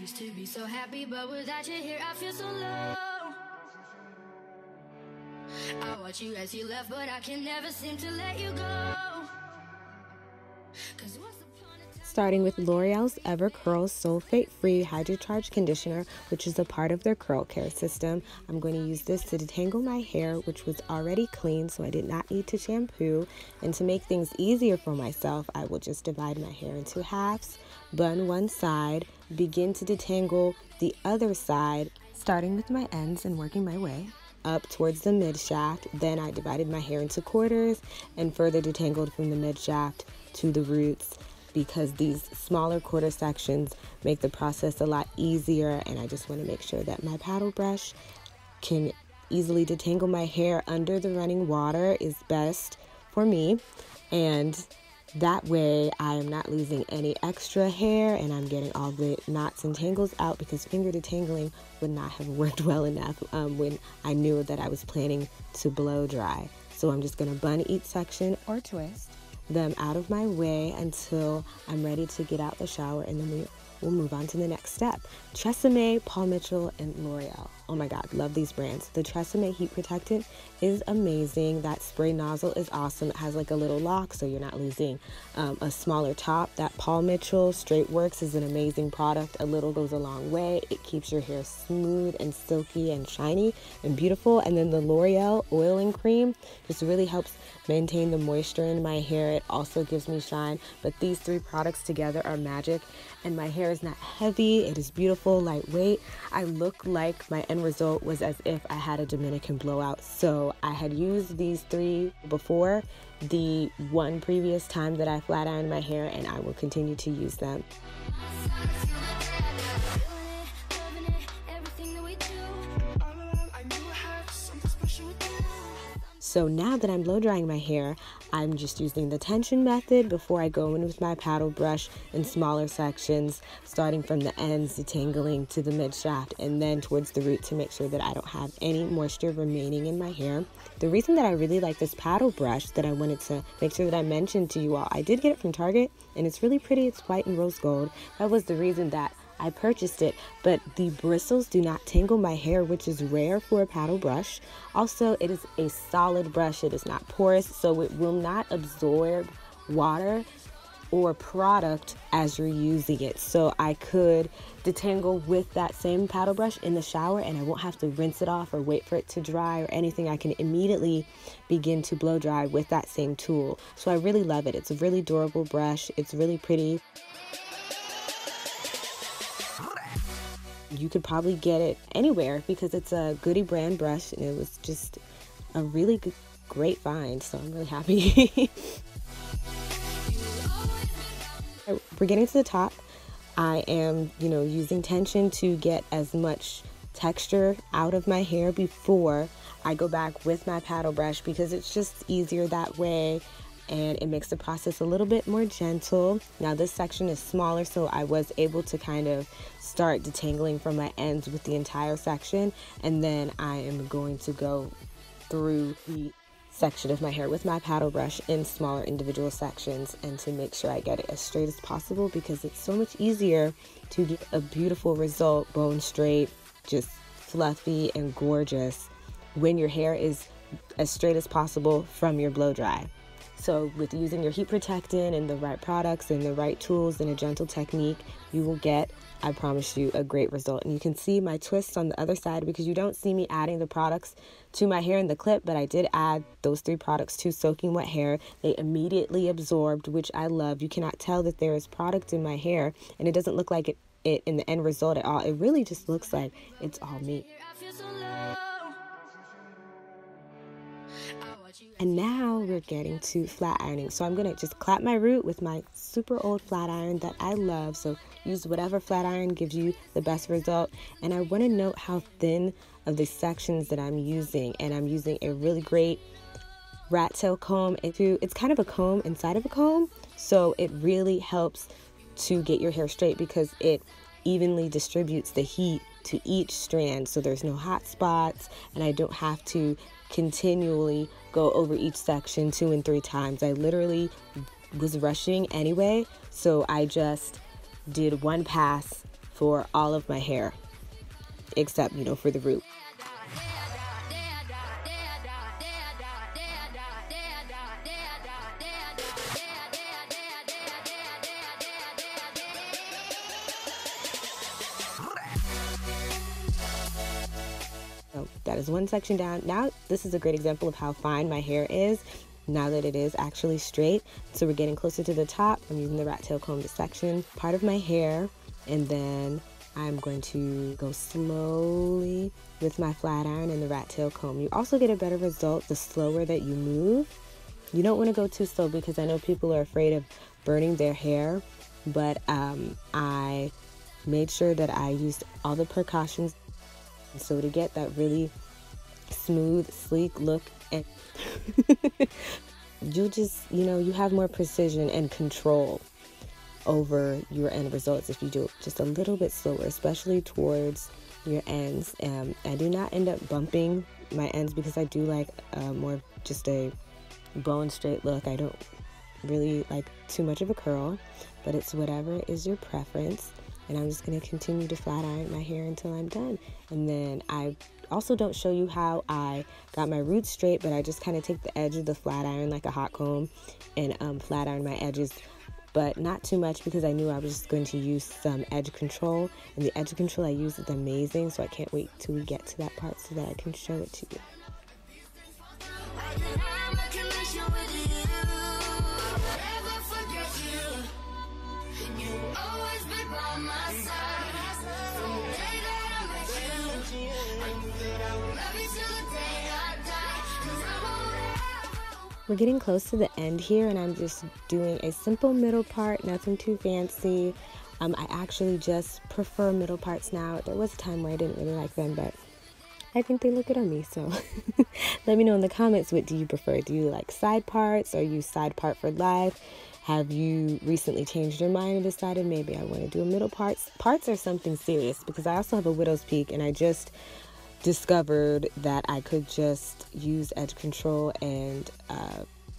used to be so happy, but without you here, I feel so low. I watch you as you left, but I can never seem to let you go. Starting with L'Oreal's Ever Curl Sulfate Free Hydro-Charged Conditioner, which is a part of their curl care system. I'm going to use this to detangle my hair, which was already clean, so I did not need to shampoo. And to make things easier for myself, I will just divide my hair into halves, bun one side, begin to detangle the other side, starting with my ends and working my way up towards the mid shaft. Then I divided my hair into quarters and further detangled from the mid shaft to the roots, because these smaller quarter sections make the process a lot easier, and I just want to make sure that my paddle brush can easily detangle my hair under the running water is best for me, and that way I am not losing any extra hair and I'm getting all the knots and tangles out, because finger detangling would not have worked well enough when I knew that I was planning to blow dry. So I'm just going to bun each section or twist them out of my way until I'm ready to get out the shower, and then we'll move on to the next step. TRESemmé, Paul Mitchell, and L'Oreal. Oh my god, love these brands. The TRESemmé heat protectant is amazing. That spray nozzle is awesome. It has like a little lock, so you're not losing a smaller top. That Paul Mitchell Straight Works is an amazing product. A little goes a long way. It keeps your hair smooth and silky and shiny and beautiful. And then the L'Oreal Oil-in-Crème just really helps maintain the moisture in my hair. It also gives me shine. But these three products together are magic, and my hair is not heavy. It is beautiful, lightweight. I look like my end result was as if I had a Dominican blowout. So I had used these three before the one previous time that I flat ironed my hair, and I will continue to use them. So now that I'm blow drying my hair, I'm just using the tension method before I go in with my paddle brush in smaller sections, starting from the ends, detangling to the mid shaft, and then towards the root to make sure that I don't have any moisture remaining in my hair. The reason that I really like this paddle brush that I wanted to make sure that I mentioned to you all, I did get it from Target, and it's really pretty. It's white and rose gold. That was the reason that I purchased it, but the bristles do not tangle my hair, which is rare for a paddle brush. Also, it is a solid brush. It is not porous, so it will not absorb water or product as you're using it. So I could detangle with that same paddle brush in the shower, and I won't have to rinse it off or wait for it to dry or anything. I can immediately begin to blow dry with that same tool. So I really love it. It's a really durable brush. It's really pretty. You could probably get it anywhere because it's a Goody brand brush, and it was just a really great find, so I'm really happy. We're getting to the top. I am, using tension to get as much texture out of my hair before I go back with my paddle brush, because it's just easier that way, and it makes the process a little bit more gentle. Now this section is smaller, so I was able to kind of start detangling from my ends with the entire section, and then I am going to go through the section of my hair with my paddle brush in smaller individual sections, and to make sure I get it as straight as possible, because it's so much easier to get a beautiful result, bone straight, just fluffy and gorgeous, when your hair is as straight as possible from your blow dry. So with using your heat protectant and the right products and the right tools and a gentle technique, you will get, I promise you, a great result. And you can see my twists on the other side, because you don't see me adding the products to my hair in the clip, but I did add those three products to soaking wet hair. They immediately absorbed, which I love. You cannot tell that there is product in my hair, and it doesn't look like it in the end result at all. It really just looks like it's all me. And now we're getting to flat ironing. So I'm going to just clap my root with my super old flat iron that I love. So use whatever flat iron gives you the best result. And I want to note how thin of the sections that I'm using. And I'm using a really great rat tail comb. It's kind of a comb inside of a comb. So it really helps to get your hair straight, because it evenly distributes the heat to each strand, so there's no hot spots, and I don't have to continually go over each section 2 and 3 times. I literally was rushing anyway, so I just did one pass for all of my hair, except, you know, for the root. So that is one section down. Now this is a great example of how fine my hair is now that it is actually straight. So we're getting closer to the top. I'm using the rat tail comb to section part of my hair, and then I'm going to go slowly with my flat iron and the rat tail comb. You also get a better result the slower that you move. You don't want to go too slow because I know people are afraid of burning their hair, but I made sure that I used all the precautions. So to get that really smooth, sleek look, and you'll just, you know, you have more precision and control over your end results if you do it just a little bit slower, especially towards your ends. I do not end up bumping my ends because I do like more just a bone straight look. I don't really like too much of a curl, but it's whatever is your preference. And I'm just going to continue to flat iron my hair until I'm done. And then I also don't show you how I got my roots straight, but I just kind of take the edge of the flat iron like a hot comb and flat iron my edges, but not too much because I knew I was just going to use some edge control. And the edge control I use is amazing, so I can't wait till we get to that part so that I can show it to you. We're getting close to the end here, and I'm just doing a simple middle part, nothing too fancy. I actually just prefer middle parts now. There was a time where I didn't really like them, but I think they look good on me, so let me know in the comments, what do you prefer? Do you like side parts? Are you side part for life? Have you recently changed your mind and decided maybe I want to do a middle parts? Parts are something serious because I also have a widow's peak, and I just discovered that I could just use edge control and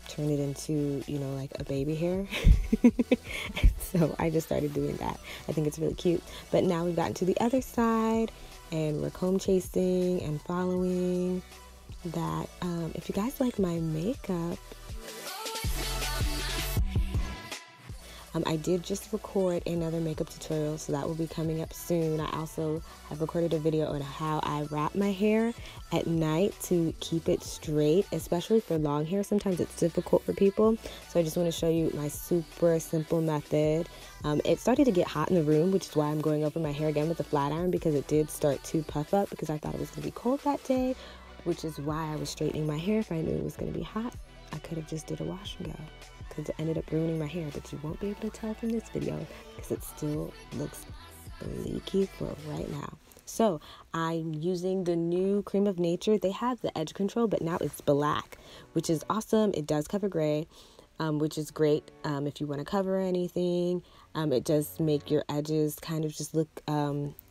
turn it into, you know, like a baby hair. So I just started doing that. I think it's really cute. But now we've gotten to the other side and we're comb chasing and following that. If you guys like my makeup, I did just record another makeup tutorial, so that will be coming up soon. I also have recorded a video on how I wrap my hair at night to keep it straight, especially for long hair. Sometimes it's difficult for people, so I just want to show you my super simple method. It started to get hot in the room, which is why I'm going over my hair again with the flat iron, because it did start to puff up because I thought it was going to be cold that day, which is why I was straightening my hair. If I knew it was going to be hot, I could have just did a wash and go. It ended up ruining my hair, but you won't be able to tell from this video because it still looks bleaky for right now. So I'm using the new Cream of Nature. They have the edge control, but now it's black, which is awesome. It does cover gray, which is great if you want to cover anything. It does make your edges kind of just look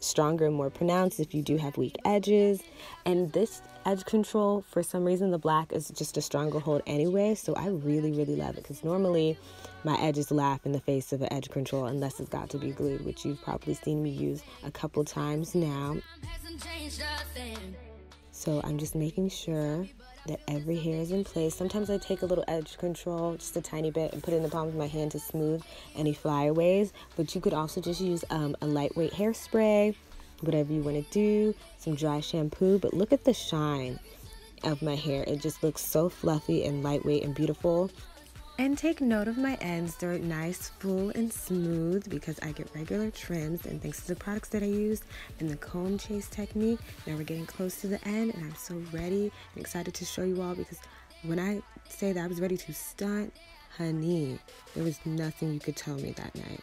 stronger and more pronounced if you do have weak edges. And this edge control, for some reason, the black is just a stronger hold anyway, so I really, really love it, because normally my edges laugh in the face of an edge control unless it's got to be glued, which you've probably seen me use a couple times now. So I'm just making sure that every hair is in place. Sometimes I take a little edge control, just a tiny bit, and put it in the palm of my hand to smooth any flyaways, but you could also just use a lightweight hairspray, whatever you want to do, some dry shampoo. But look at the shine of my hair. It just looks so fluffy and lightweight and beautiful. And take note of my ends. They're nice, full, and smooth because I get regular trims, and thanks to the products that I use and the comb chase technique. Now we're getting close to the end, and I'm so ready and excited to show you all, because when I say that I was ready to stunt, honey, there was nothing you could tell me that night.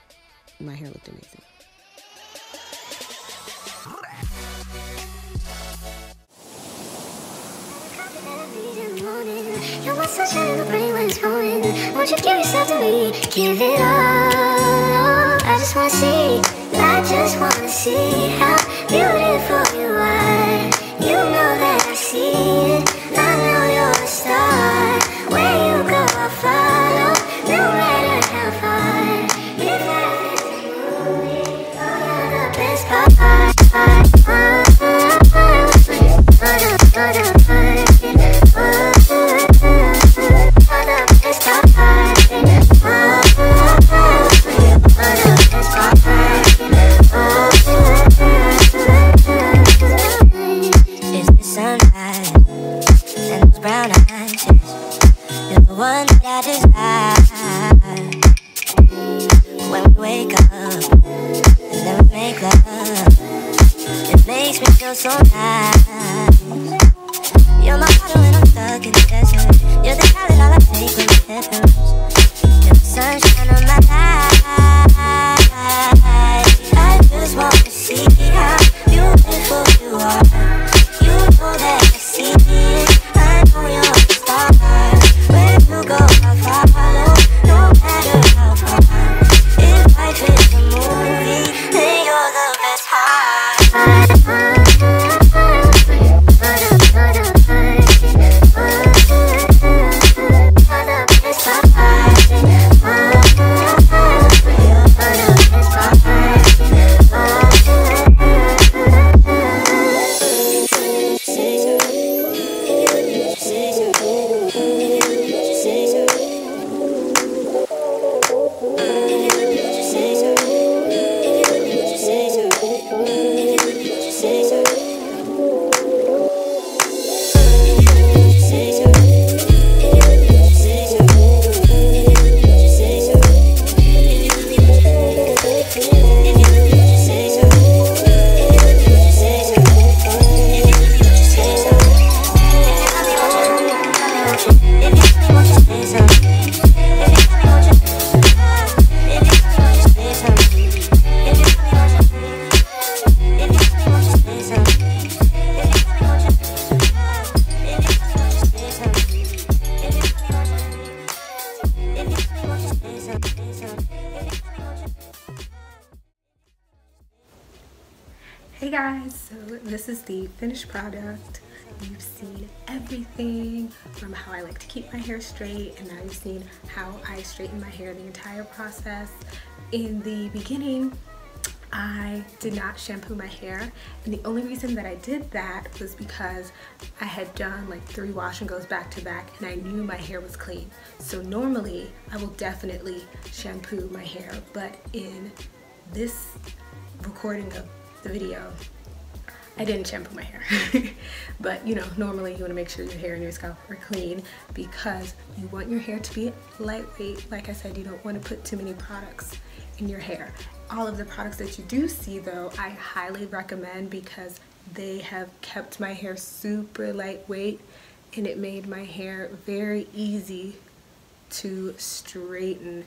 My hair looked amazing. You're my sunshine in the brain when it's going. Won't you give yourself to me? Give it all. I just wanna see. I just wanna see how beautiful you are. You know that I see it. I know you're a star. Where you go, I'll follow, no matter how far. If life is a movie, all of the best Hey guys, so this is the finished product. You've seen everything from how I like to keep my hair straight, and now you've seen how I straighten my hair the entire process. In the beginning, I did not shampoo my hair, and the only reason that I did that was because I had done like 3 wash and goes back to back, and I knew my hair was clean. So normally I will definitely shampoo my hair, but in this recording of the video, I didn't shampoo my hair. But you know, normally you want to make sure your hair and your scalp are clean because you want your hair to be lightweight. Like I said, you don't want to put too many products in your hair. All of the products that you do see though, I highly recommend because they have kept my hair super lightweight, and it made my hair very easy to straighten.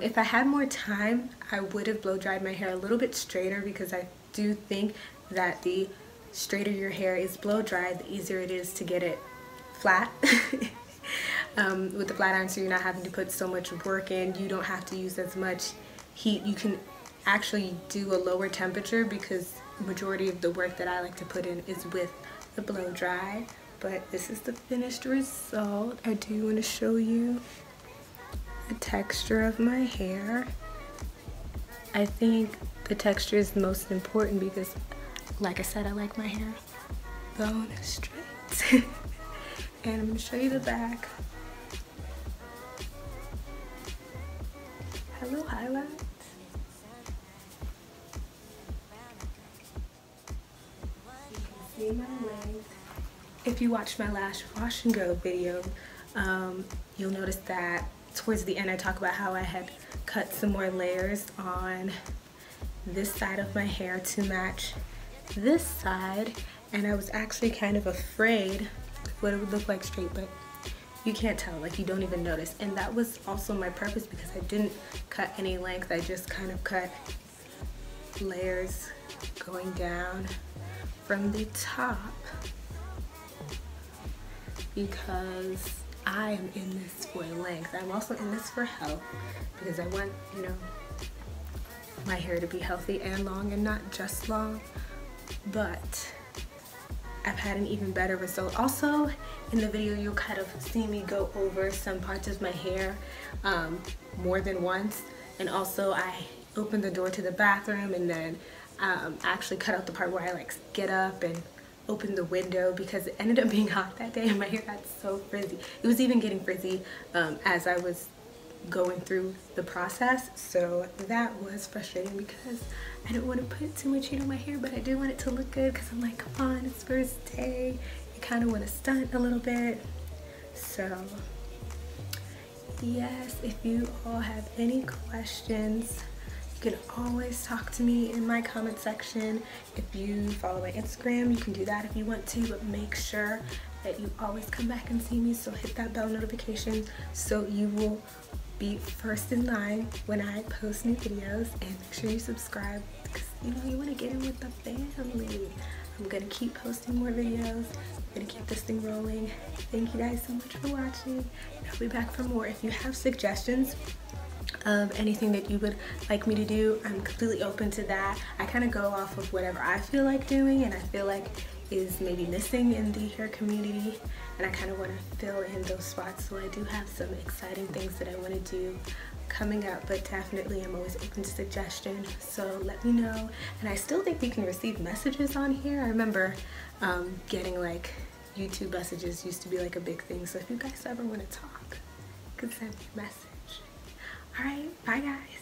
If I had more time, I would have blow dried my hair a little bit straighter because I do think that the straighter your hair is blow dried, the easier it is to get it flat. With the flat iron, so you're not having to put so much work in. You don't have to use as much heat. You can actually do a lower temperature because majority of the work that I like to put in is with the blow dry. But this is the finished result. I do want to show you the texture of my hair. I think the texture is the most important because, like I said, I like my hair bone straight. And I'm going to show you the back. Hello, highlights. You can see my length. If you watched my last wash and go video, you'll notice that towards the end I talk about how I had cut some more layers on this side of my hair to match this side, and I was actually kind of afraid what it would look like straight, but you can't tell, like you don't even notice. And that was also my purpose because I didn't cut any length. I just kind of cut layers going down from the top because I am in this for length. I'm also in this for health because I want, you know, my hair to be healthy and long and not just long. But I've had an even better result. Also, in the video, you'll kind of see me go over some parts of my hair more than once. And also, I opened the door to the bathroom and then I actually cut out the part where I like get up and open the window because it ended up being hot that day and my hair got so frizzy. It was even getting frizzy as I was going through the process, so that was frustrating because I didn't want to put too much heat on my hair, but I do want it to look good because I'm like, come on, it's first day. You kind of want to stunt a little bit. So yes, if you all have any questions, you can always talk to me in my comment section. If you follow my Instagram, you can do that if you want to, but make sure that you always come back and see me. So hit that bell notification so you will be first in line when I post new videos, and make sure you subscribe because you know you want to get in with the family. I'm gonna keep posting more videos. I'm gonna keep this thing rolling. Thank you guys so much for watching, and I'll be back for more. If you have suggestions of anything that you would like me to do, I'm completely open to that. I kind of go off of whatever I feel like doing and I feel like is maybe missing in the hair community, and I kind of want to fill in those spots. So I do have some exciting things that I want to do coming up, but definitely I'm always open to suggestions, so let me know. And I still think we can receive messages on here. I remember getting like YouTube messages used to be like a big thing, so if you guys ever want to talk, you can send me a message. All right, bye guys.